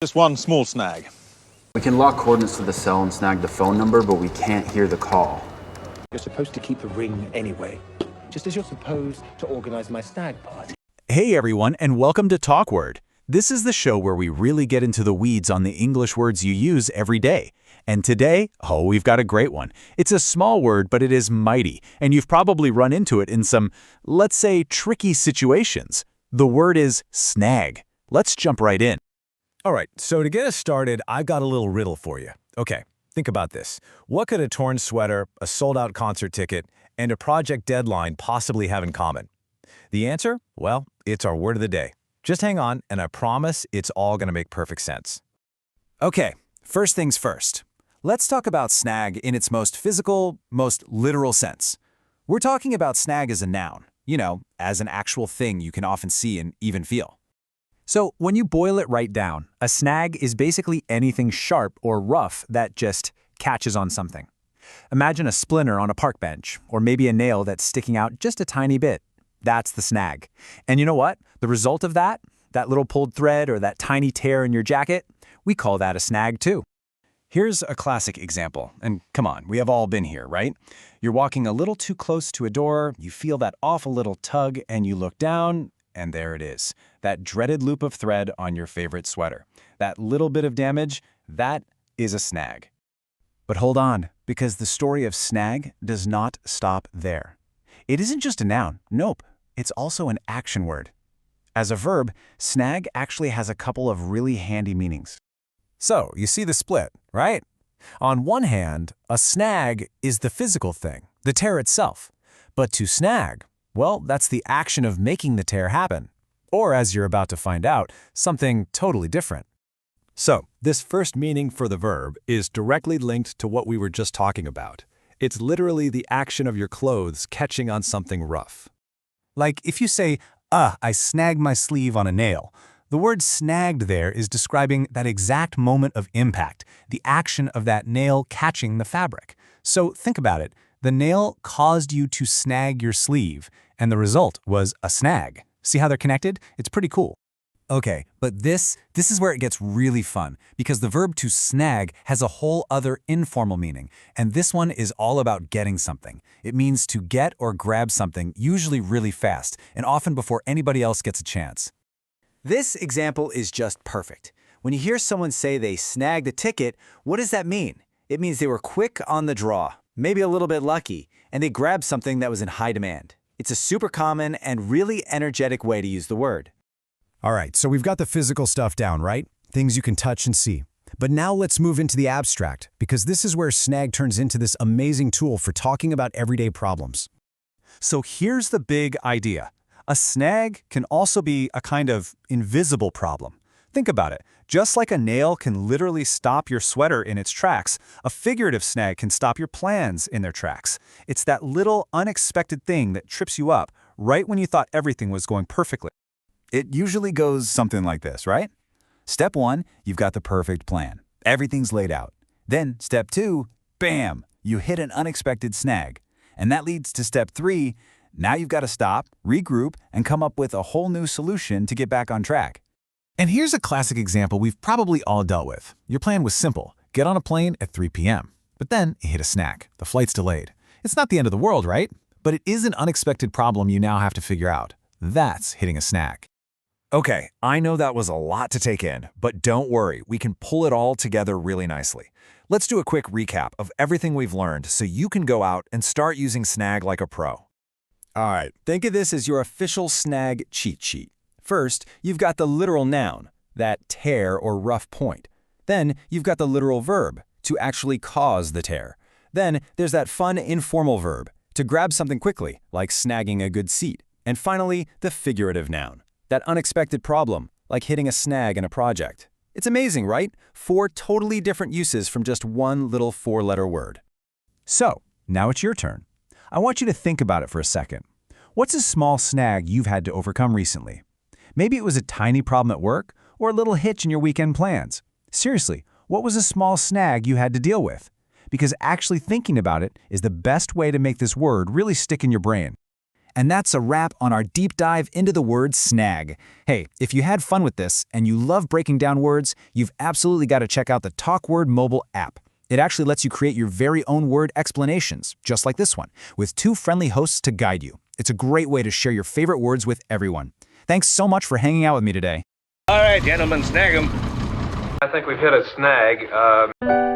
Just one small snag. We can lock coordinates to the cell and snag the phone number, but we can't hear the call. You're supposed to keep the ring anyway, just as you're supposed to organize my stag party. Hey everyone, and welcome to TalkWord. This is the show where we really get into the weeds on the English words you use every day. And today, we've got a great one. It's a small word, but it is mighty, and you've probably run into it in some, let's say, tricky situations. The word is snag. Let's jump right in. All right, so to get us started, I've got a little riddle for you. Okay, think about this. What could a torn sweater, a sold-out concert ticket, and a project deadline possibly have in common? The answer? Well, it's our word of the day. Just hang on, and I promise it's all going to make perfect sense. Okay, first things first. Let's talk about snag in its most physical, most literal sense. We're talking about snag as a noun, as an actual thing you can often see and even feel. So when you boil it right down, a snag is basically anything sharp or rough that just catches on something. Imagine a splinter on a park bench, or maybe a nail that's sticking out just a tiny bit. That's the snag. And you know what? The result of that little pulled thread or that tiny tear in your jacket, we call that a snag too. Here's a classic example, and come on, we have all been here, right? You're walking a little too close to a door, you feel that awful little tug, and you look down, and there it is, that dreaded loop of thread on your favorite sweater. That little bit of damage, that is a snag. But hold on, because the story of snag does not stop there. It isn't just a noun, nope, it's also an action word. As a verb, snag actually has a couple of really handy meanings. So, you see the split, right? On one hand, a snag is the physical thing, the tear itself. But to snag, well, that's the action of making the tear happen. Or, as you're about to find out, something totally different. So, this first meaning for the verb is directly linked to what we were just talking about. It's literally the action of your clothes catching on something rough. Like if you say, I snagged my sleeve on a nail. The word snagged there is describing that exact moment of impact, the action of that nail catching the fabric. So think about it. The nail caused you to snag your sleeve, and the result was a snag. See how they're connected? It's pretty cool. Okay, but this is where it gets really fun, because the verb to snag has a whole other informal meaning, and this one is all about getting something. It means to get or grab something, usually really fast, and often before anybody else gets a chance. This example is just perfect. When you hear someone say they snagged a ticket, what does that mean? It means they were quick on the draw, maybe a little bit lucky, and they grabbed something that was in high demand. It's a super common and really energetic way to use the word. All right, so we've got the physical stuff down, right? Things you can touch and see. But now let's move into the abstract, because this is where snag turns into this amazing tool for talking about everyday problems. So here's the big idea. A snag can also be a kind of invisible problem. Think about it. Just like a nail can literally stop your sweater in its tracks, a figurative snag can stop your plans in their tracks. It's that little unexpected thing that trips you up right when you thought everything was going perfectly. It usually goes something like this, right? Step 1, you've got the perfect plan. Everything's laid out. Then step 2, bam, you hit an unexpected snag. And that leads to step 3, now you've got to stop, regroup, and come up with a whole new solution to get back on track. And here's a classic example we've probably all dealt with. Your plan was simple. Get on a plane at 3 p.m. But then you hit a snag. The flight's delayed. It's not the end of the world, right? But it is an unexpected problem you now have to figure out. That's hitting a snag. Okay, I know that was a lot to take in, but don't worry, we can pull it all together really nicely. Let's do a quick recap of everything we've learned so you can go out and start using snag like a pro. All right, think of this as your official snag cheat sheet. First, you've got the literal noun, that tear or rough point. Then, you've got the literal verb, to actually cause the tear. Then, there's that fun informal verb, to grab something quickly, like snagging a good seat. And finally, the figurative noun, that unexpected problem, like hitting a snag in a project. It's amazing, right? 4 totally different uses from just one little 4-letter word. So, now it's your turn. I want you to think about it for a second. What's a small snag you've had to overcome recently? Maybe it was a tiny problem at work or a little hitch in your weekend plans. Seriously, what was a small snag you had to deal with? Because actually thinking about it is the best way to make this word really stick in your brain. And that's a wrap on our deep dive into the word snag. Hey, if you had fun with this and you love breaking down words, you've absolutely got to check out the TalkWord mobile app. It actually lets you create your very own word explanations, just like this one, with 2 friendly hosts to guide you. It's a great way to share your favorite words with everyone. Thanks so much for hanging out with me today. All right, gentlemen, snag 'em. I think we've hit a snag.